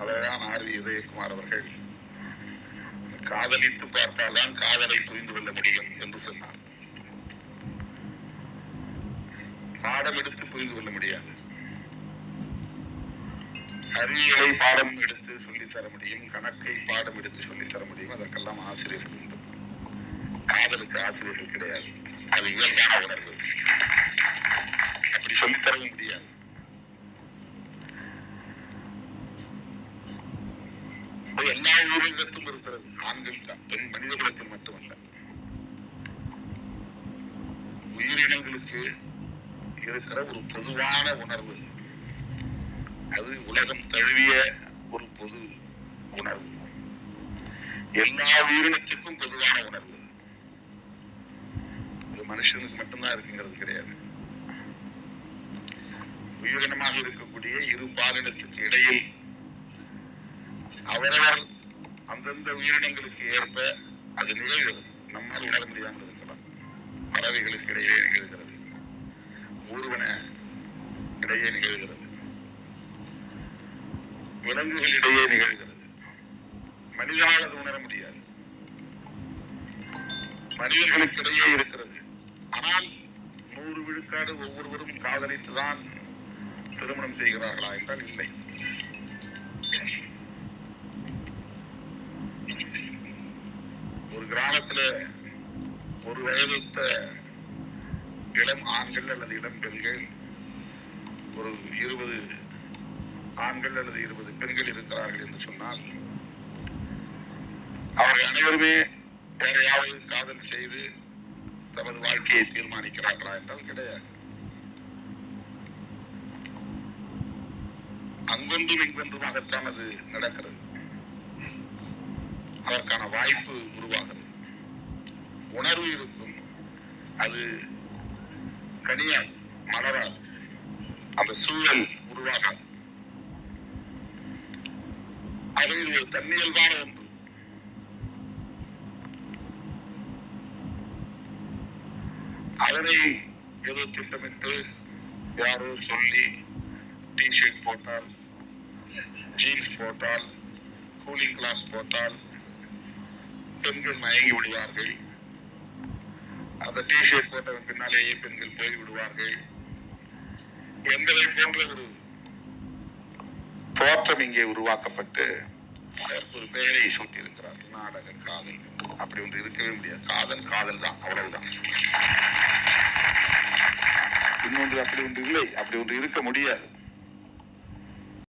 அதைதான் R we Udhayakumar அவர்கள் காதலித்து பார்த்தால்தான் காதலை புரிந்து கொள்ள முடியும் என்று சொன்னார். பாடம் எடுத்து புரிந்து கொள்ள முடியாது. அறிவியலை பாடம் எடுத்து சொல்லித்தர முடியும், கணக்கை பாடம் எடுத்து சொல்லித்தர முடியும். அதற்கெல்லாம் ஆசிரியர்கள் உண்டு. காதலுக்கு ஆசிரியர்கள் கிடையாது. அது இயல்பான உணர்வு. அப்படி சொல்லித்தரவும் முடியாது. எல்லா உயிரினத்தும் இருக்கிறது. ஆண்கள் தான், பெண் மனித குலத்தில் மட்டுமல்ல. உயிரினங்களுக்கு இருக்கிற ஒரு பொதுவான உணர்வு, அது உலகம் தழுவிய ஒரு பொது உணர்வு. எல்லா உயிரினத்துக்கும் பொதுவான உணர்வு. இது மனுஷனுக்கு மட்டும்தான் இருக்குங்கிறது கிடையாது. உயிரினமாக இருக்கக்கூடிய இரு பாலினத்துக்கு இடையில் அவரவர் அந்தந்த உயிரினங்களுக்கு ஏற்ப அது நிகழ்கிறது. நம்மால் உணர முடியாமல் இருக்கலாம். பறவைகளுக்கு இடையே நிகழ்கிறது, ஊர்வன இடையே நிகழ்கிறது, விலங்குகளிடையே நிகழ்கிறது. மனிதனால் அது உணர முடியாது. மனிதர்களுக்கிடையே இருக்கிறது. ஆனால் 100 விழுக்காடு ஒவ்வொருவரும் காதலித்துதான் திருமணம் செய்கிறார்களா என்றால் இல்லை. ஒரு கிராமத்துல ஒரு வயதுத்த இளம் ஆண்கள் அல்லது இளம் பெண்கள், ஒரு 20 ஆண்கள் அல்லது 20 பெண்கள் இருக்கிறார்கள் என்று சொன்னால், அவர்கள் அனைவருமே யாரையாவது காதல் செய்து தமது வாழ்க்கையை தீர்மானிக்கிறார்களா என்றால் கிடையாது. அங்கொன்றும் இங்கொன்றுமாகத்தான் அது நடக்கிறது. அதற்கான வாய்ப்பு உருவாகிறது. உணர்வு இருக்கும், அது கனியாது, மலராது, அந்த சூழல் உருவாகாது. அது ஒரு தன்னியல்பான ஒன்று. அதனை ஏதோ திட்டமிட்டு யாரோ சொல்லி டிஷர்ட் போட்டால், ஜீன்ஸ் போட்டால், கூலிங் கிளாஸ் போட்டால் பெண்கள் மயங்கி விடுவார்கள். அந்த டிஷர்ட் போட்டவன் பின்னாலேயே பெண்கள் போய் விடுவார்கள் என்பதை போன்ற ஒரு தோற்றம் இங்கே உருவாக்கப்பட்டு அதற்கு ஒரு பெயரை சூட்டியிருக்கிறார்கள், நாடக காதல். அப்படி ஒன்று இருக்கவே முடியாது. காதல் காதல் தான், அவ்வளவுதான். இன்னொன்று அப்படி ஒன்று இல்லை, அப்படி ஒன்று இருக்க முடியாது.